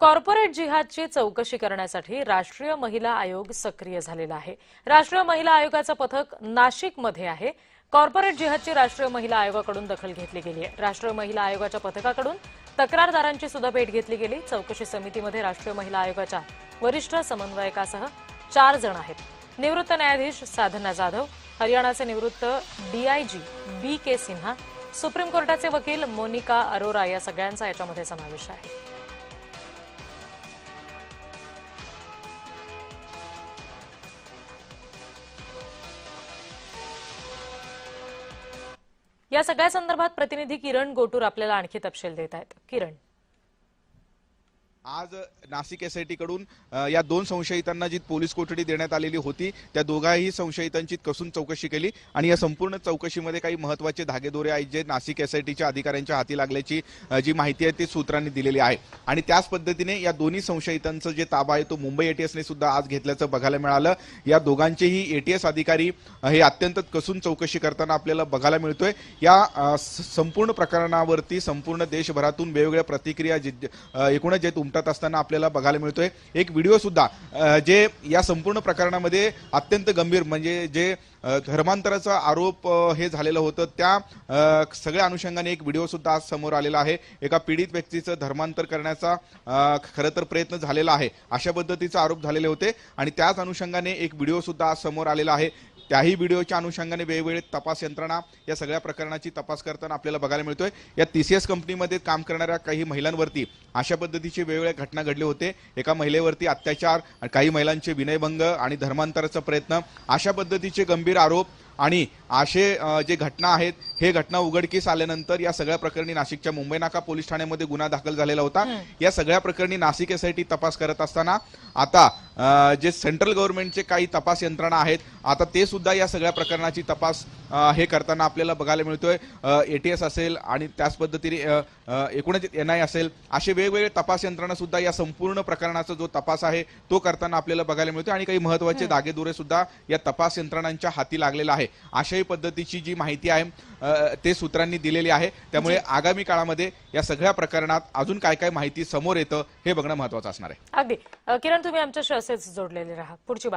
Corporate जिहादची चौकशी करण्यासाठी राष्ट्रीय महिला आयोग सक्रिय झालेला आहे। राष्ट्रीय महिला आयोगाचं पथक नाशिकमध्ये आहे। कॉर्पोरेट जिहादची राष्ट्रीय महिला आयोगाकडून दखल घेतली गेली आहे। राष्ट्रीय महिला आयोगाच्या पथकाकडून तक्रारदारांची सुद्धा भेट घेतली गेली। चौकशी समितीमध्ये राष्ट्रीय महिला आयोगाच्या वरिष्ठ समन्वयकासह 4 जण आहेत। निवृत्त न्यायाधीश साधना जाधव, हरियाणाचे निवृत्त डीआयजी बी.के. सिन्हा, सुप्रीम कोर्टाचे वकील मोनिका अरोरा या सगळ्यांचा याच्यामध्ये समावेश आहे। या सगळ्या संदर्भात प्रतिनिधी किरण गोटूर आपल्याला आणखी तपशील देत आहेत। किरण, आज नाशिक एसआयटी कडून या 2 संशयितांना जी पोलीस कोठडी देण्यात आलेली होती त्या दोघाही संशयितांची कसून चौकशी केली आणि या संपूर्ण चौकशीमध्ये काही महत्त्वाचे धागेदोरे आहेत जे नाशिक एसआयटीच्या अधिकाऱ्यांच्या हाती लागल्याची जी माहिती आहे ती सूत्रांनी दिलेली आहे आणि त्याच पद्धतीने या दोन्ही संशयितांचं जे ताबा आहे तो मुंबई एटीएसने सुद्धा आज घेतल्याचं बघायला मिळालं। या दोघांचेही एटीएस अधिकारी हे अत्यंत कसून चौकशी करताना आपल्याला बघायला मिळतोय। या संपूर्ण प्रकरणावरती संपूर्ण देशभरातून वेगवेगळ्या प्रतिक्रिया एकूणच जे उमटत असताना आपल्याला बघायला मिळतोय। एक व्हिडिओ सुद्धा जे या संपूर्ण प्रकरणामध्ये अत्यंत गंभीर म्हणजे जे धर्मांतराचा आरोप हे झालेलं होतं त्या सगळ्या अनुषंगाने एक व्हिडिओ सुद्धा आज समोर आलेला आहे। एका पीडित व्यक्तीचं धर्मांतर करण्याचा खरं तर प्रयत्न झालेला आहे अशा पद्धतीचा आरोप झालेले होते आणि त्याच अनुषंगाने एक व्हिडिओ सुद्धा आज समोर आलेला आहे। त्याही व्हिडिओच्या अनुषंगाने वेगवेगळे तपास यंत्रणा या सगळ्या प्रकरणाची तपास करताना आपल्याला बघायला मिळतोय। या TCS कंपनीमध्ये काम करणाऱ्या काही महिलांवरती अशा पद्धतीचे वेगवेगळ्या घटना घडले होते। एका महिलेवरती अत्याचार, काही महिलांचे विनयभंग आणि धर्मांतराचा प्रयत्न अशा पद्धतीचे गंभीर आरोप आणि असे जे घटना आहेत हे घटना उघडकीस आल्यानंतर या सगळ्या प्रकरणी नाशिकच्या मुंबई नाका पोलीस ठाण्यामध्ये गुन्हा दाखल झालेला होता। या सगळ्या प्रकरणी नाशिक एसआयटी तपास करत असताना आता जे सेंट्रल गव्हर्नमेंटचे काही तपास यंत्रणा आहेत आता ते सुद्धा या सगळ्या प्रकरणाची तपास हे करताना आपल्याला बघायला मिळतोय। एटीएस असेल आणि त्याच पद्धतीने एकूणच NI असेल असे वेगवेगळे तपास यंत्रणा सुद्धा या संपूर्ण प्रकरणाचा जो तपास आहे तो करताना आपल्याला बघायला मिळतोय आणि काही महत्त्वाचे धागेदोरे सुद्धा या तपास यंत्रणांच्या हाती लागलेला आहे अशाही पद्धतीची जी माहिती आहे ते सूत्रांनी दिलेली आहे। त्यामुळे आगामी काळामध्ये या सगळ्या प्रकरणात अजून काय काय माहिती समोर येतं हे बघणं महत्त्वाचं असणार आहे। अगदी किरण, तुम्ही आमच्याशी असेच जोडलेले राहा। पुढची बातमी